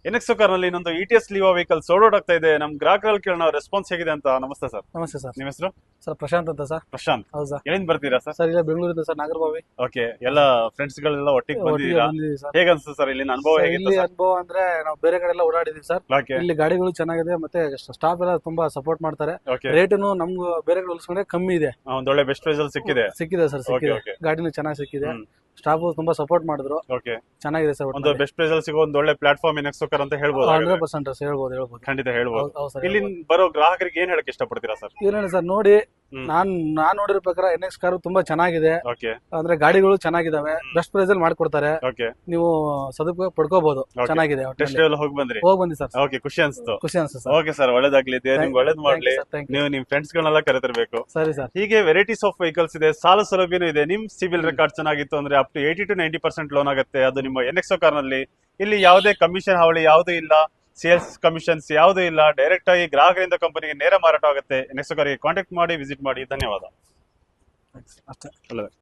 ಎನ್ಎಕ್ಸೋ ಕಾರ್ನಲ್ಲಿ ಇನ್ನೊಂದು ಇಟಿಎಸ್ ಲಿವಾ vehicle sold out ಆಗ್ತಾ ಇದೆ. ನಮ್ ಗ್ರಾಹಕರಲ್ಲಿ ಕೇಳೋಣ ರೆಸ್ಪಾನ್ಸ್ ಹೇಗಿದೆ ಅಂತ. ನಮಸ್ತೆ ಸರ್. ನಮಸ್ತೆ ಸರ್. ನಿಮ್ಮ ಹೆಸರು? ಸರ್ ಪ್ರಶಾಂತ್ ಅಂತ ಸರ್. ಪ್ರಶಾಂತ್. ಹೌದು ಸರ್. ಎಲ್ಲಿಂದ ಬರ್ತೀರಾ ಸರ್? ಸರ್ ಇಲ್ಲ ಬೆಂಗಳೂರಿಂದ ಸರ್, ನಾಗರಬಾವಿ. ಓಕೆ, ಎಲ್ಲ ಫ್ರೆಂಡ್ಸ್ ಗಳೆಲ್ಲ ಒಟ್ಟಿಗೆ ಬಂದಿದ್ದೀರಾ? ಬಂದಿದ್ದೀವಿ ಸರ್. ಹೇಗ ಅನ್ಸುತ್ತೆ ಸರ್ ಇಲ್ಲಿನ ಅನುಭವ? ಸರ್, ಹೇಗಿತ್ತು ಇಲ್ಲಿ ಸರ್? ಅನುಭವ ಅಂದ್ರೆ ನಾವು ಬೇರೆ ಕಡೆ ಎಲ್ಲ ಓಡಾಡಿದೀವಿ ಸರ್. ಓಕೆ ಇಲ್ಲಿ ಗಾಡಿಗಳು ಚೆನ್ನಾಗಿದೆ, ಮತ್ತೆ ಸ್ಟಾಫ್ ಎಲ್ಲ ತುಂಬಾ ಸಪೋರ್ಟ್ ಮಾಡ್ತಾರೆ. ಓಕೆ, ರೇಟನು ನಮ್ಗೆ ಬೇರೆ ಕಡೆ ಹೋಲಿಸ್ಕೊಂಡ್ರೆ ಕಮ್ಮಿ ಇದೆ. ಒಂದೊಳ್ಳೆ ಬೆಸ್ಟ್ ಪ್ರೈಸ್ ಅಲ್ಲಿ ಸಿಕ್ಕಿದೆ. ಸಿಕ್ಕಿದೆ ಸರ್, ಸಿಕ್ಕಿದೆ. ಓಕೆ. ಗಾಡಿನೂ ಚೆನ್ನಾಗಿ ಸಿಕ್ಕಿದೆ. ಹ್ಮ್. ಸ್ಟಾಫ್ ತುಂಬಾ ಸಪೋರ್ಟ್ ಮಾಡಿದ್ರು. ಓಕೆ, ಚೆನ್ನಾಗಿದೆ ಸರ್. ಒಂದು ಬೆಸ್ಟ್ ಪ್ರೈಸ್ ಅಲ್ಲಿ ಸಿಗೋ ಒಂದು ಒಳ್ಳೆ ಪ್ಲಾಟ್ಫಾರ್ಮ್ ಎನ್ಎಕ್ಸೋ ಕಾರ್ ಅಂತ ಹೇಳ್ಬೋದು. 100% ಹೇಳ್ಬೋದು ಹೇಳ್ಬೋದು. ಖಂಡಿತ ಹೇಳ್ಬೋದು. ಹೌದು ಸರ್. ಇಲ್ಲಿ ಬರೋ ಗ್ರಾಹಕರಿಗೆ ಏನ್ ಹೇಳಕ್ ಇಷ್ಟಪಡ್ತೀರಾ ಸರ್? ಏನೇನು ಸರ್ ನೋಡಿ, ಹ್ಮ್. ನಾನ್ ನೋಡಿರೋ ಪ್ರಕಾರ ಎನ್ಎಕ್ಸ್ ಕಾರು ತುಂಬಾ ಚೆನ್ನಾಗಿದೆ. ಓಕೆ ಅಂದ್ರೆ ಗಾಡಿಗಳು ಚೆನ್ನಾಗಿದಾವೆ, ಬೆಸ್ಟ್ ಪ್ರೈಸ್ ಅಲ್ಲಿ ಮಾಡ್ಕೊಡ್ತಾರೆ. ಓಕೆ, ನೀವು ಸದುಪಯೋಗ ಪಡ್ಕೋಬಹುದು. Okay. ಚೆನ್ನಾಗಿದೆ. ಟೆಸ್ಟ್ ಡ್ರೈವ್ ಹೋಗಿ ಬಂದ್ರಿ? ಹೋಗಿ ಬಂದಿ ಸರ್. ಓಕೆ, ಖುಷಿ ಅನ್ಸ್ತು. ಖುಷಿ ಅನ್ಸುತ್ತೆ ಸರ್. ಓಕೆ ಸರ್, ಒಳ್ಳೇದಾಗ್ಲಿ. ದೇವ್ರು ನಿಮ್ಗೆ ಒಳ್ಳೇದ್ ಮಾಡ್ಲಿ. Thank you. ನೀವು ನಿಮ್ ಫ್ರೆಂಡ್ಸ್ ಗಳನ್ನೆಲ್ಲ ಕರೆತಿರ್ಬೇಕು. ಸರಿ ಸರ್. ಹೀಗೆ ವೆರೈಟೀಸ್ ಆಫ್ ವೆಹಿಕಲ್ಸ್ ಇದೆ, ಸಾಲ ಸೌಲಭ್ಯನೂ ಇದೆ. ನಿಮ್ ಸಿವಿಲ್ ರೆಕಾರ್ಡ್ ಚೆನ್ನಾಗಿತ್ತು ಅಂದ್ರೆ ಅಪ್ ಟು 80 to 90% ಲೋನ್ ಆಗುತ್ತೆ. ಅದು ನಿಮ್ಮ ಎನ್ಎಕ್ಸೋ ಕಾರ್ ನಲ್ಲಿ. ಇಲ್ಲಿ ಯಾವುದೇ ಕಮಿಷನ್ ಹಾವಳಿ ಯಾವ್ದು ಇಲ್ಲ, ಸೇಲ್ಸ್ ಕಮಿಷನ್ಸ್ ಯಾವ್ದು ಇಲ್ಲ. ಡೈರೆಕ್ಟ್ ಆಗಿ ಗ್ರಾಹಕರಿಂದ ಕಂಪನಿಗೆ ನೇರ ಮಾರಾಟ ಆಗುತ್ತೆ. ಎನ್ಎಕ್ಸೋ ಕಾರಿಗೆ ಕಾಂಟ್ಯಾಕ್ಟ್ ಮಾಡಿ, ವಿಸಿಟ್ ಮಾಡಿ. ಧನ್ಯವಾದ. ಅಷ್ಟೇ. ಒಳ್ಳೆದಾಗ್ಲಿ.